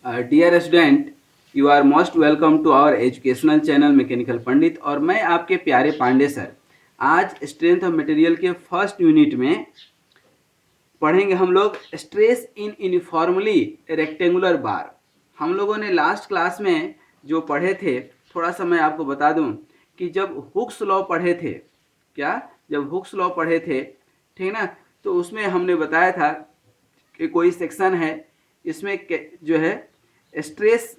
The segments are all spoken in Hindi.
Dear student, you are most welcome to our educational channel mechanical Pandit. और मैं आपके प्यारे पांडे सर। आज स्ट्रेंथ ऑफ मटेरियल के फर्स्ट यूनिट में पढ़ेंगे हम लोग stress in uniformly rectangular bar. हम लोगों ने लास्ट क्लास में जो पढ़े थे, थोड़ा सा मैं आपको बता दूं कि जब हुक्स लॉ पढ़े थे, जब हुक्स लॉ पढ़े थे, ठीक ना, तो उसमें हमने बताया था कि कोई सेक्शन है, इसमें जो है स्ट्रेस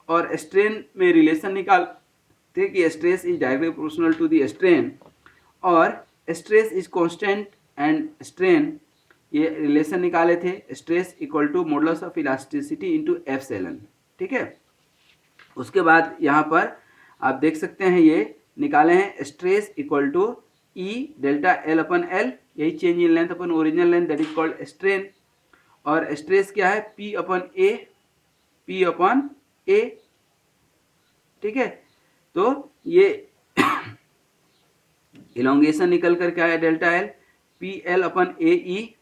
और स्ट्रेन में रिलेशन निकालते कि stress is directly proportional to the strain और stress is constant and strain, ये रिलेशन निकाले थे। Stress equal to modulus of elasticity into epsilon, ठीक है। उसके बाद यहाँ पर आप देख सकते हैं ये निकाले हैं stress equal to E delta L upon L, यही change in length upon original length, that is called strain. और स्ट्रेस क्या है, पी अपन ए, ठीक है। तो ये इलोंगेशन निकल कर क्या है, delta L P L upon A E,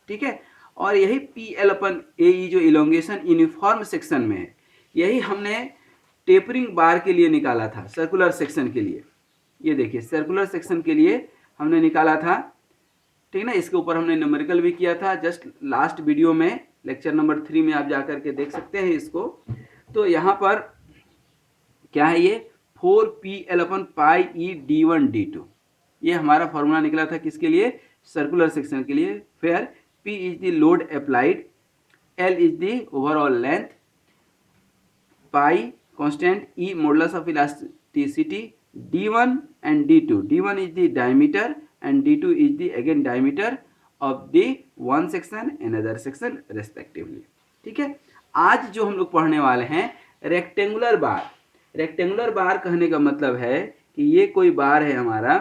ठीक है। और यही पी एल अपन ए ई जो इलोंगेशन यूनिफॉर्म सेक्शन में है, यही हमने टेपरिंग बार के लिए निकाला था, सर्कुलर सेक्शन के लिए। ये देखिए सर्कुलर सेक्शन के लिए हमने निकाला था, ठीक है ना। इसके ऊपर हमने न्यूमेरिकल भी किया था, जस्ट लास्ट वीडियो में लेक्चर नंबर 3 में आप जाकर के देख सकते हैं इसको। तो यहाँ पर क्या है, ये 4pl अपन पाई ई d1 d2, ये हमारा फॉर्मूला निकला था किसके लिए, सर्कुलर सेक्शन के लिए। फिर p is the load applied, l is the overall length, pi constant, e modulus of elasticity, d1 and d2, d1 is the diameter and d2 is the again diameter of the one section another section respectively, ठीक है। आज जो हम लोग पढ़ने वाले हैं रेक्टेंगुलर बार। रेक्टेंगुलर बार कहने का मतलब है कि ये कोई बार है हमारा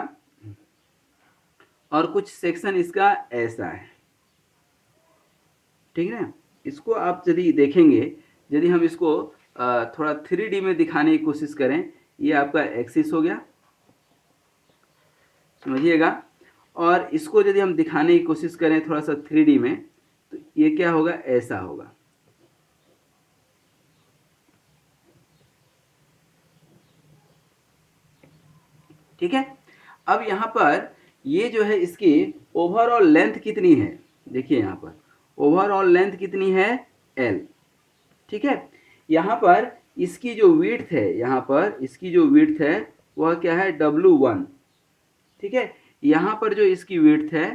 और कुछ सेक्शन इसका ऐसा है, ठीक है ना। इसको आप यदि देखेंगे, यदि हम इसको थोड़ा 3D में दिखाने की कोशिश करें, ये आपका एक्सिस हो गया, समझिएगा। और इसको यदि हम दिखाने की कोशिश करें थोड़ा सा 3D में, तो ये क्या होगा, ऐसा होगा, ठीक है। अब यहाँ पर ये जो है इसकी ओवरऑल लेंथ कितनी है, देखिए यहाँ पर ओवरऑल लेंथ कितनी है, L, ठीक है। यहाँ पर इसकी जो विड्थ है, यहाँ पर इसकी जो विड्थ है वह क्या है, W1, ठीक है। यहाँ पर जो इसकी विड्थ है,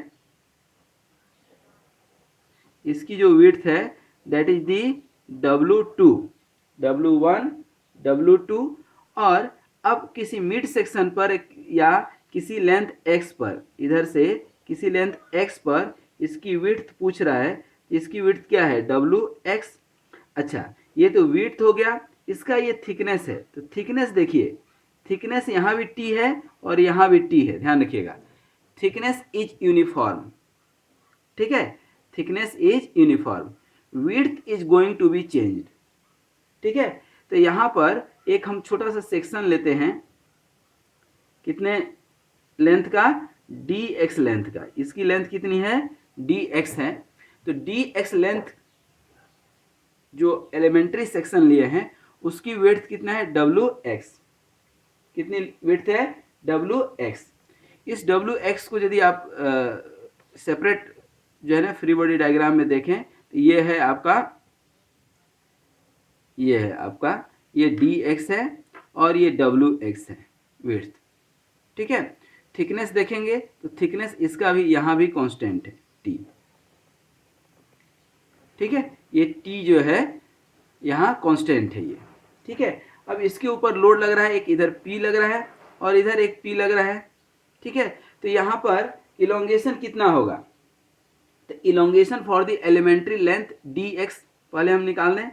इसकी जो विड्थ है that is the W2, W1 W2। और अब किसी मिड सेक्शन पर या किसी लेंथ x पर, इधर से किसी लेंथ x पर इसकी विड्थ पूछ रहा है, इसकी विड्थ क्या है, Wx। अच्छा, ये तो विड्थ हो गया, इसका ये थिकनेस है, तो थिकनेस देखिए, थिकनेस यहाँ भी t है और यहाँ भी t है, ध्यान रखिएगा। थिकनेस इज यूनिफॉर्म, ठीक है, thickness is uniform, width is going to be changed, ठीक है। तो यहाँ पर एक हम छोटा सा सेक्शन लेते हैं, कितने लेंथ का, dx लेंथ का, इसकी लेंथ कितनी है, dx है। तो dx लेंथ जो एलिमेंट्री सेक्शन लिए हैं उसकी विड्थ कितना है, wx, कितनी विड्थ है, wx। इस wx को यदि आप सेपरेट जो है ना फ्री बॉडी डायग्राम में देखें, तो ये है आपका, ये है आपका, ये dx है और ये wx है विड्थ, ठीक है। थिकनेस देखेंगे तो थिकनेस इसका भी यहाँ भी कांस्टेंट है t, ठीक है। ये t जो है यहाँ कांस्टेंट है ये, ठीक है। अब इसके ऊपर लोड लग रहा है, एक इधर p लग रहा है और इधर एक p लग रहा है, ठीक है। तो यहाँ पर इलोंगेशन कितना होगा, तो elongation for the elementary length dx पहले हम निकाल लें।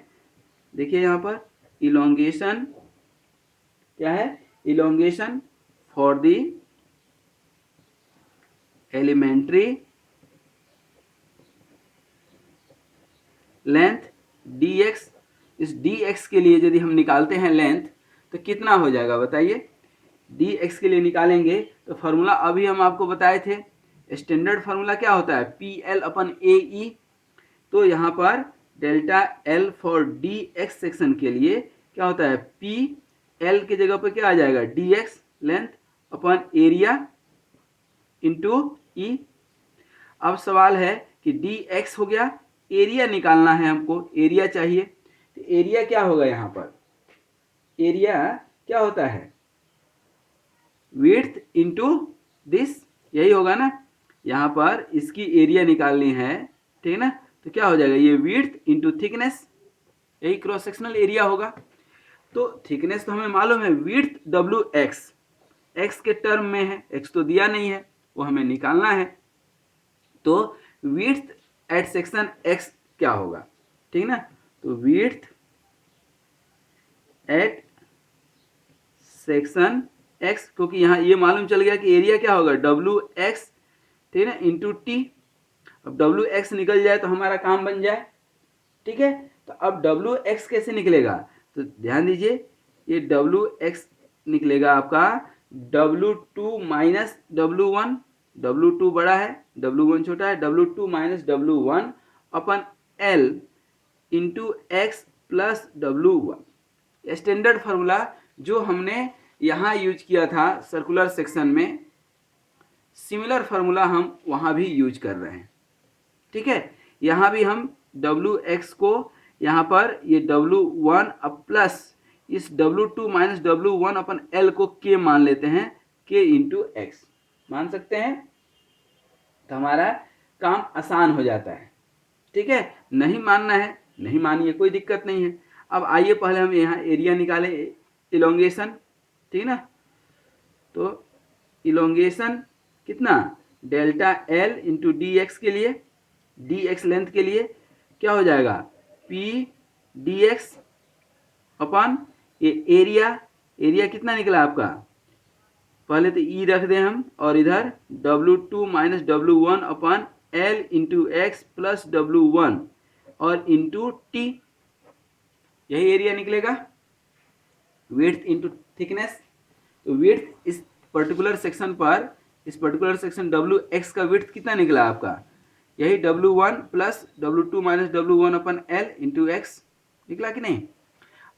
देखिए यहाँ पर इलोंगेशन क्या है, elongation for the elementary length dx, इस dx के लिए यदि हम निकालते हैं लेंथ तो कितना हो जाएगा बताइए। dx के लिए निकालेंगे तो फॉर्मूला अभी हम आपको बताए थे, स्टैंडर्ड फार्मूला क्या होता है, PL अपन AE। तो यहाँ पर delta L for D x section के लिए क्या होता है, पी एल के जगह पर क्या आ जाएगा, d x length upon area into E. अब सवाल है कि डी एक्स हो गया, एरिया निकालना है हमको, एरिया चाहिए। तो एरिया क्या होगा, यहाँ पर एरिया क्या होता है, विड्थ इंटू दिस, यही होगा ना। यहाँ पर इसकी एरिया निकालनी है, ठीक है ना। तो क्या हो जाएगा, ये विड्थ इंटू थिकनेस, यही क्रॉस सेक्शनल एरिया होगा। तो थिकनेस तो हमें मालूम है, विड्थ डब्ल्यू एक्स, एक्स के टर्म में है, एक्स तो दिया नहीं है, वो हमें निकालना है। तो विड्थ एट सेक्शन एक्स क्या होगा, ठीक है ना। तो विड्थ एट सेक्शन एक्स, क्योंकि यहाँ ये मालूम चल गया कि एरिया क्या होगा, डब्ल्यू एक्स, ठीक है ना, इंटू टी। अब डब्ल्यू एक्स निकल जाए तो हमारा काम बन जाए, ठीक है। तो अब डब्ल्यू एक्स कैसे निकलेगा, तो ध्यान दीजिए, ये डब्ल्यू एक्स निकलेगा आपका W two minus W one, W two बड़ा है डब्ल्यू वन छोटा है, W two minus W one अपन L into x plus W one. Standard formula जो हमने यहाँ यूज किया था सर्कुलर सेक्शन में, सिमिलर फार्मूला हम वहाँ भी यूज कर रहे हैं, ठीक है। यहाँ भी हम डब्ल्यू एक्स को यहाँ पर ये डब्ल्यू वन अब प्लस इस W two minus W one अपन एल को के मान लेते हैं, के इंटू एक्स मान सकते हैं। तो हमारा काम आसान हो जाता है, ठीक है। नहीं मानना है नहीं मानिए, कोई दिक्कत नहीं है। अब आइए पहले हम यहाँ एरिया निकालें, इलोंगेशन, ठीक है ना। तो इलोंगेशन कितना, delta L into D x के लिए, डी एक्स लेंथ के लिए क्या हो जाएगा, पी डी एक्स अपॉन ये एरिया, एरिया कितना निकला आपका, पहले तो ई रख दें हम, और इधर W two minus W one upon L into x plus W one और इंटू टी, यही एरिया निकलेगा, विड्थ इंटू थिकनेस। तो विड्थ इस पर्टिकुलर सेक्शन पर, इस पर्टिकुलर सेक्शन डब्ल्यू एक्स का विड्थ कितना निकला आपका, यही W one plus W two minus W one अपन एल इंटू एक्स निकला कि नहीं।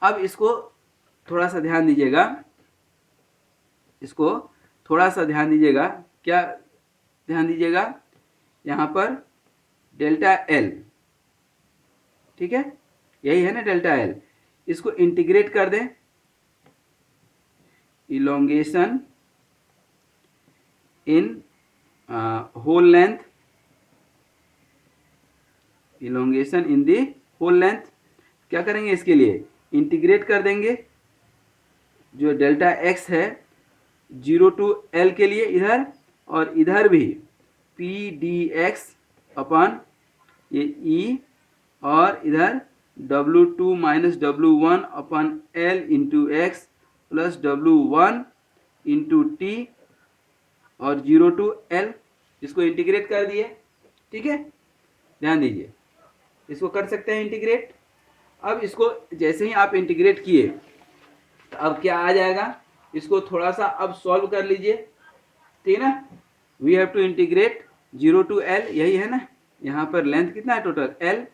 अब इसको थोड़ा सा ध्यान दीजिएगा, इसको थोड़ा सा ध्यान दीजिएगा, क्या ध्यान दीजिएगा, यहाँ पर डेल्टा एल, ठीक है, यही है ना डेल्टा एल, इसको इंटीग्रेट कर दें, elongation in whole length, elongation in the whole length. क्या करेंगे, इसके लिए इंटीग्रेट कर देंगे, जो डेल्टा एक्स है 0 टू एल के लिए इधर, और इधर भी पी डी एक्स अपॉन ये ई, और इधर W two minus W one upon L into x plus W one into T और 0 टू एल, इसको इंटीग्रेट कर दिए, ठीक है। ध्यान दीजिए, इसको कर सकते हैं इंटीग्रेट। अब इसको जैसे ही आप इंटीग्रेट किए तो अब क्या आ जाएगा, इसको थोड़ा सा अब सॉल्व कर लीजिए, ठीक है ना। We have to integrate 0 to L, यही है ना, यहाँ पर लेंथ कितना है टोटल एल,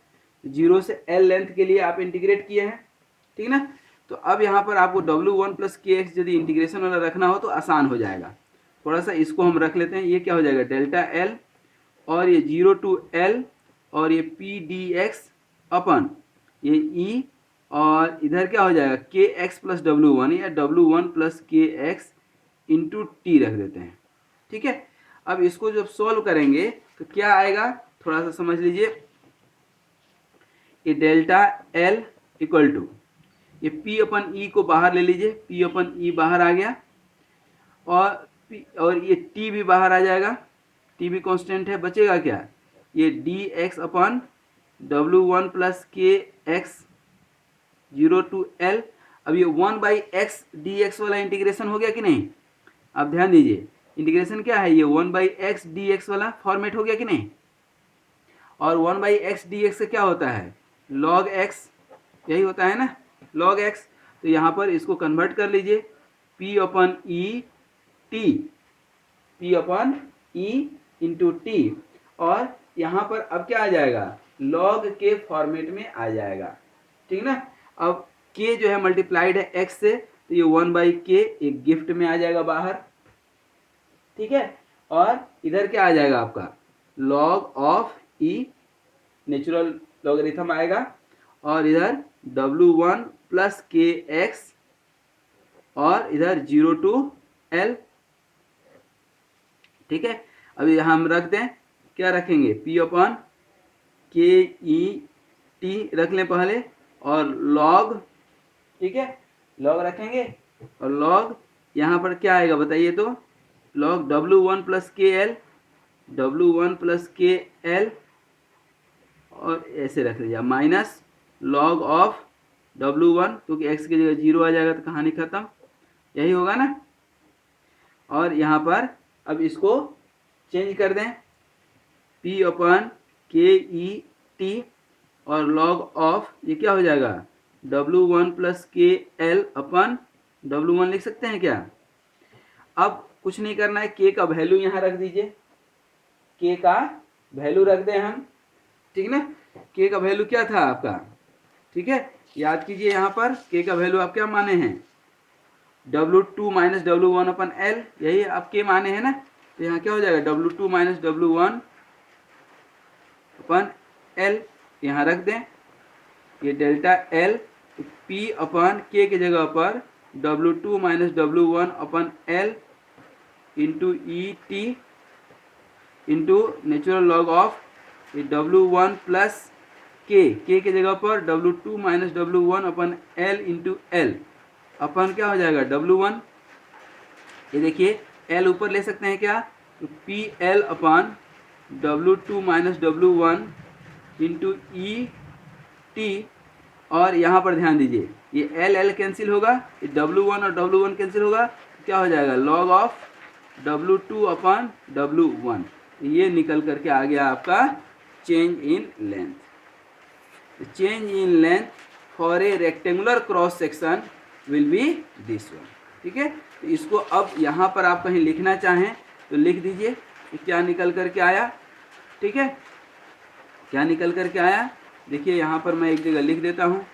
0 से एल लेंथ के लिए आप इंटीग्रेट किए हैं, ठीक ना। तो अब यहाँ पर आपको डब्ल्यू वन प्लस के एक्स यदि इंटीग्रेशन वाला रखना हो तो आसान हो जाएगा। थोड़ा सा इसको हम रख लेते हैं, ये क्या हो जाएगा डेल्टा एल और ये 0 टू एल और ये पी डी एक्स अपन ये ई, और इधर क्या हो जाएगा के एक्स प्लस डब्ल्यू वन या डब्ल्यू वन प्लस के एक्स इंटू टी रख देते हैं, ठीक है। अब इसको जब सॉल्व करेंगे तो क्या आएगा, थोड़ा सा समझ लीजिए, ये डेल्टा एल इक्वल टू ये पी अपन ई को बाहर ले लीजिए, पी अपन ई बाहर आ गया, और ये टी भी बाहर आ जाएगा, टी भी कांस्टेंट है, बचेगा क्या, ये D x upon W one plus के एक्स 0 टू एल। अब ये 1 बाई एक्स डी एक्स वाला इंटीग्रेशन हो गया कि नहीं, अब ध्यान दीजिए इंटीग्रेशन क्या है, ये 1 बाई एक्स डी एक्स वाला फॉर्मेट हो गया कि नहीं, और 1 बाई एक्स डी एक्स से क्या होता है लॉग एक्स, यही होता है ना लॉग एक्स। तो यहाँ पर इसको कन्वर्ट कर लीजिए, पी अपन ई टी, पी अपन ई इंटू टी, और यहाँ पर अब क्या आ जाएगा लॉग के फॉर्मेट में आ जाएगा, ठीक ना। अब k जो है मल्टीप्लाइड है x से, तो ये 1/k एक गिफ्ट में आ जाएगा बाहर, ठीक है। और इधर क्या आ जाएगा आपका log of e natural logarithm आएगा, और इधर W1 प्लस के एक्स, और इधर 0 to L, ठीक है। अभी हम रख दें, क्या रखेंगे P अपॉन के ई टी रख लें पहले, और लॉग, ठीक है, लॉग रखेंगे, और लॉग यहाँ पर क्या आएगा बताइए तो, लॉग W1 प्लस के एल, W1 प्लस के एल, और ऐसे रख लीजिए माइनस लॉग ऑफ W1, क्योंकि x की जगह 0 आ जाएगा तो कहानी खत्म, यही होगा ना। और यहाँ पर अब इसको चेंज कर दें, P अपन के ई टी, और लॉग ऑफ ये क्या हो जाएगा W1 प्लस के एल अपन W1 लिख सकते हैं क्या। अब कुछ नहीं करना है, k का वैल्यू यहाँ रख दीजिए, k का वैल्यू रख दें हम, ठीक ना। k का वैल्यू क्या था आपका, ठीक है, याद कीजिए यहाँ पर k का वैल्यू आप क्या माने हैं W2 माइनस W1 अपन L, यही आप k माने हैं ना। तो यहाँ क्या हो जाएगा W2 माइनस W1 अपन L, यहाँ रख दें, ये डेल्टा L, तो P अपन k की जगह पर W2 minus W1 upon L into E T into natural log of W1 plus k की जगह पर W2 माइनस W1 अपन L इंटू L अपन क्या हो जाएगा W1, ये देखिए L ऊपर ले सकते हैं क्या, तो P L upon W2 minus W1 into E T, और यहाँ पर ध्यान दीजिए ये L L कैंसिल होगा, ये W1 और W1 कैंसिल होगा, क्या हो जाएगा log of W2 upon W1, ये निकल करके आ गया आपका change in length. Change in length for a rectangular cross section will be this one, ठीक है। तो इसको अब यहाँ पर आप कहीं लिखना चाहें तो लिख दीजिए कि क्या निकल करके आया, ठीक है, क्या निकल करके आया। देखिए यहाँ पर मैं एक जगह लिख देता हूँ,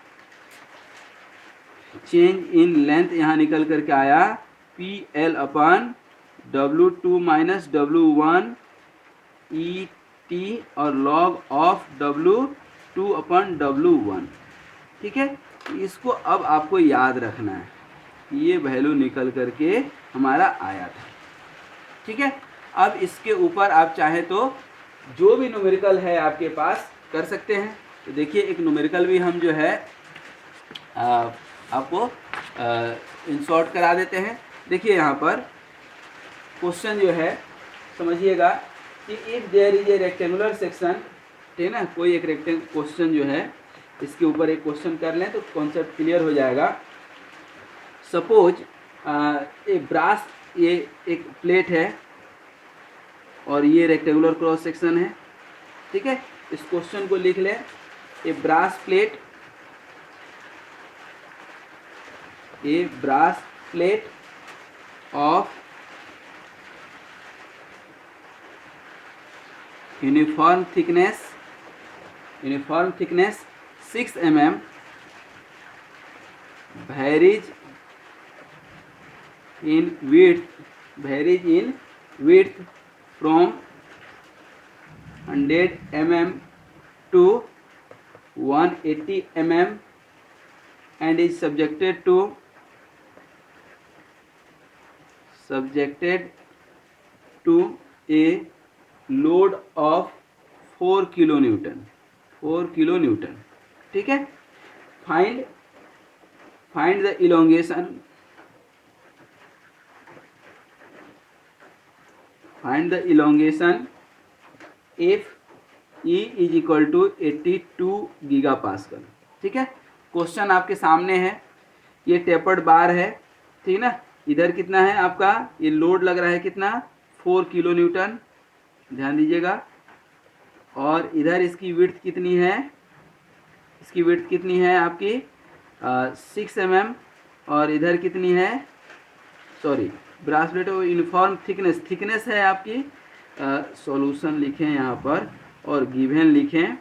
चेंज इन लेंथ यहाँ निकल करके आया P L upon W2 minus W1 E T और log of W2 upon W1, ठीक है। इसको अब आपको याद रखना है, ये वैल्यू निकल करके हमारा आया था, ठीक है। अब इसके ऊपर आप चाहें तो जो भी न्यूमेरिकल है आपके पास कर सकते हैं। तो देखिए एक न्यूमेरिकल भी हम जो है आपको इंसर्ट करा देते हैं। देखिए यहाँ पर क्वेश्चन जो है समझिएगा कि if there is a rectangular section, ठीक है ना, कोई एक क्वेश्चन जो है इसके ऊपर एक क्वेश्चन कर लें तो कॉन्सेप्ट क्लियर हो जाएगा। सपोज ए ब्रास, ये एक प्लेट है और ये रेक्टेंगुलर क्रॉस सेक्शन है, ठीक है। इस क्वेश्चन को लिख लें, a brass plate, a brass plate of uniform thickness 6 mm varies in width from 100 mm to 180 mm and is subjected to a load of 4 kilonewton, ठीक है। Find the elongation, if E is equal to 82 giga pascal, ठीक है। क्वेश्चन आपके सामने है, ये टेपर्ड बार है, ठीक है ना। इधर कितना है आपका, ये लोड लग रहा है कितना 4 किलो न्यूटन, ध्यान दीजिएगा। और इधर इसकी विड्थ कितनी है, इसकी विड्थ कितनी है आपकी 6 mm, और इधर कितनी है, सॉरी ब्रास प्लेट और यूनिफॉर्म थिकनेस है आपकी, सॉल्यूशन लिखें यहाँ पर और गिवन लिखें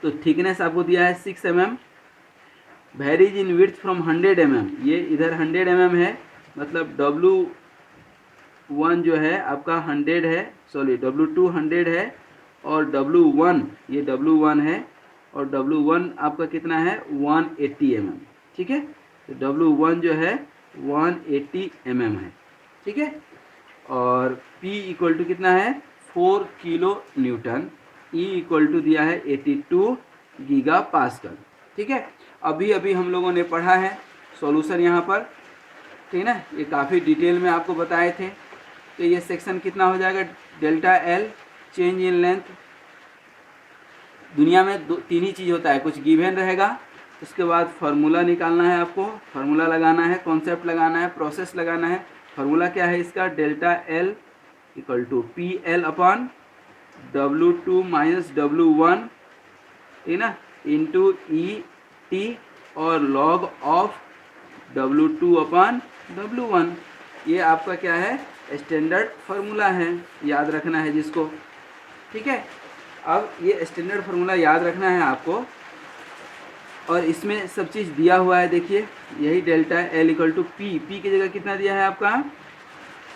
तो थिकनेस आपको दिया है 6 mm, varies in width from 100 mm, ये इधर 100 mm है, मतलब W1 जो है आपका 100 है, सॉरी W2 100 है, और W1 ये W1 है, और W1 आपका कितना है 180 mm, ठीक है। तो W1 जो है 180 mm है, ठीक है। और P इक्वल टू कितना है 4 kilo newton, E equal to दिया है 82 गीगा पास्कल, ठीक है। अभी अभी हम लोगों ने पढ़ा है सॉल्यूशन यहाँ पर, ठीक है ना, ये काफ़ी डिटेल में आपको बताए थे। तो ये सेक्शन कितना हो जाएगा, delta L change in length. दुनिया में तीन ही चीज़ होता है, कुछ गिवन रहेगा, उसके बाद फार्मूला निकालना है आपको, फार्मूला लगाना है, कॉन्सेप्ट लगाना है, प्रोसेस लगाना है। फार्मूला क्या है इसका, delta L equal to P L upon W2 minus W1, ठीक ना, इंटू ई टी और log of W2 upon W1। ये आपका क्या है, स्टैंडर्ड फार्मूला है, याद रखना है जिसको, ठीक है। अब ये स्टैंडर्ड फार्मूला याद रखना है आपको, और इसमें सब चीज़ दिया हुआ है, देखिए यही delta L equal to P, P की जगह कितना दिया है आपका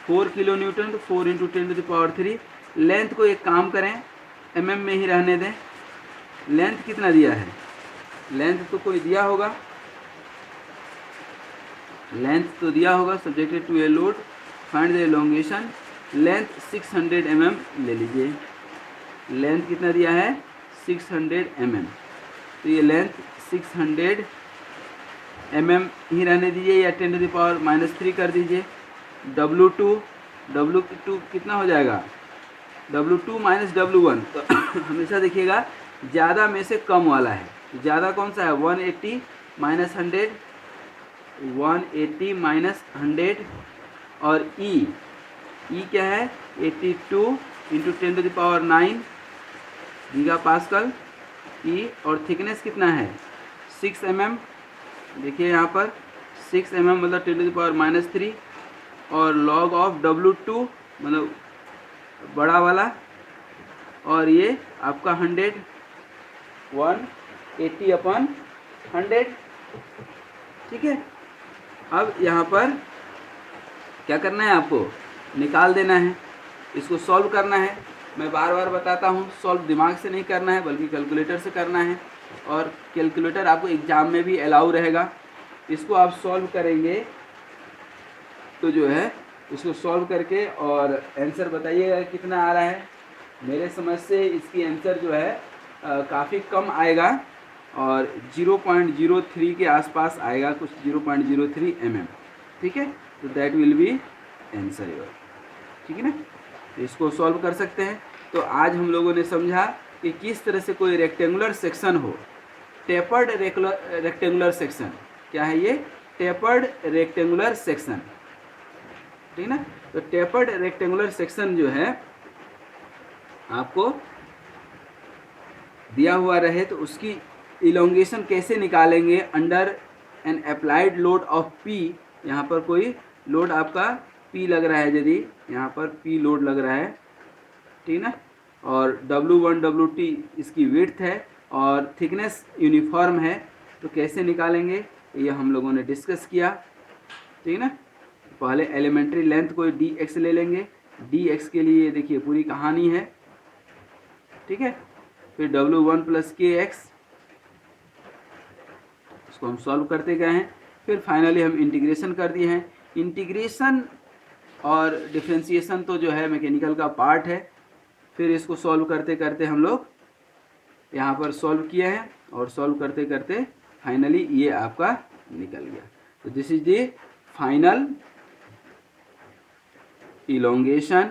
4 किलो न्यूटन, तो 4 इंटू 10⁻3। लेंथ को एक काम करें mm में ही रहने दें, लेंथ कितना दिया है, लेंथ तो कोई दिया होगा, लेंथ तो दिया होगा, subjected to a load, find the elongation, length 600 mm ले लीजिए, लेंथ कितना दिया है 600 mm, तो ये लेंथ 600 mm ही रहने दीजिए, या 10⁻³ कर दीजिए। W2 कितना हो जाएगा, W2 माइनस W1, तो हमेशा देखिएगा ज़्यादा में से कम वाला है, ज़्यादा कौन सा है 180 माइनस 100, 180 माइनस 100, और E क्या है 82 इंटू 10⁹ गीगा पास्कल E, और थिकनेस कितना है 6 mm, देखिए यहाँ पर 6 mm मतलब 10⁻³ और लॉग ऑफ W2 मतलब बड़ा वाला, और ये आपका 180 अपॉन 100, ठीक है। अब यहाँ पर क्या करना है आपको, निकाल देना है, इसको सॉल्व करना है। मैं बार बार बताता हूँ, सॉल्व दिमाग से नहीं करना है बल्कि कैलकुलेटर से करना है, और कैलकुलेटर आपको एग्ज़ाम में भी अलाउ रहेगा। इसको आप सॉल्व करेंगे तो जो है इसको सॉल्व करके और आंसर बताइएगा कितना आ रहा है। मेरे समझ से इसकी आंसर जो है काफ़ी कम आएगा, और 0.03 के आसपास आएगा, कुछ 0.03 mm, ठीक है। तो that will be answer your, ठीक है ना। तो इसको सॉल्व कर सकते हैं। तो आज हम लोगों ने समझा कि किस तरह से कोई रेक्टेंगुलर सेक्शन हो, टेपर्ड रेक्टेंगुलर सेक्शन, क्या है ये टेपर्ड रेक्टेंगुलर सेक्शन, ठीक ना। तो टेपर्ड रेक्टेंगुलर सेक्शन जो है आपको दिया हुआ रहे तो उसकी इलोंगेशन कैसे निकालेंगे under N applied load of P। यहाँ पर कोई लोड आपका P लग रहा है, यदि यहाँ पर P लोड लग रहा है, ठीक ना, और W1 W2 इसकी विड्थ है और थिकनेस यूनिफॉर्म है, तो कैसे निकालेंगे ये हम लोगों ने डिस्कस किया, ठीक ना। पहले एलिमेंट्री लेंथ को dx ले लेंगे, dx के लिए देखिए पूरी कहानी है, ठीक है। फिर W1 प्लस kx, इसको हम सॉल्व करते गए हैं। फिर फाइनली हम इंटीग्रेशन कर दिए हैं। इंटीग्रेशन और डिफरेंशिएशन तो जो है मैकेनिकल का पार्ट है। फिर इसको सॉल्व करते करते हम लोग यहाँ पर सॉल्व किए हैं, और सॉल्व करते करते फाइनली ये आपका निकल गया। तो this is the final elongation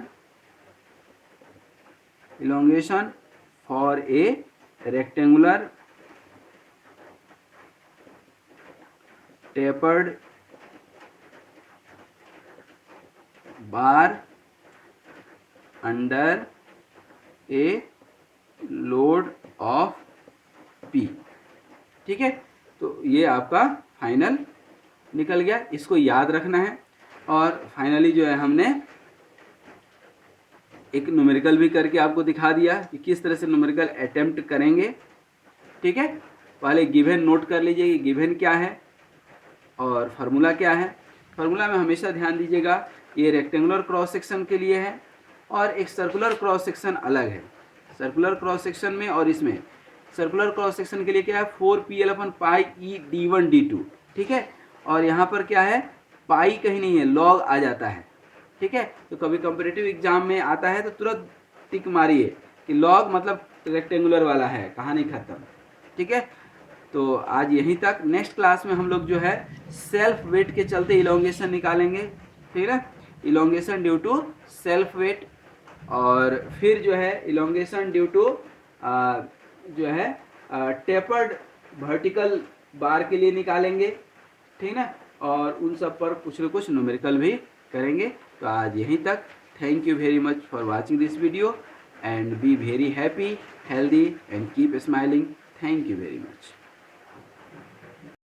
for a rectangular tapered bar under a load of P, ठीक है। तो ये आपका फाइनल निकल गया, इसको याद रखना है। और फाइनली जो है हमने एक न्यूमेरिकल भी करके आपको दिखा दिया कि किस तरह से न्यूमेरिकल अटेम्प्ट करेंगे, ठीक है, पहले गिवन नोट कर लीजिए कि गिवन क्या है और फार्मूला क्या है। फार्मूला में हमेशा ध्यान दीजिएगा ये रेक्टेंगुलर क्रॉस सेक्शन के लिए है और एक सर्कुलर क्रॉस सेक्शन अलग है। सर्कुलर क्रॉस सेक्शन में और इसमें सर्कुलर क्रॉस सेक्शन के लिए क्या है 4pl/πe d1 d2, ठीक है, और यहाँ पर क्या है पाई कहीं नहीं है, लॉग आ जाता है, ठीक है। तो कभी कंपैरेटिव एग्जाम में आता है तो तुरंत टिक मारिए कि लॉग मतलब रेक्टेंगुलर वाला है, कहानी खत्म, ठीक है। तो आज यहीं तक। नेक्स्ट क्लास में हम लोग जो है सेल्फ वेट के चलते इलोंगेशन निकालेंगे, ठीक है, elongation due to self weight, और फिर जो है इलोंगेशन ड्यू टू जो है टेपर्ड वर्टिकल बार के लिए निकालेंगे, ठीक है, और उन सब पर कुछ न कुछ न्यूमेरिकल भी करेंगे। तो आज यहीं तक। Thank you very much for watching this video and be very happy, healthy and keep smiling. Thank you very much.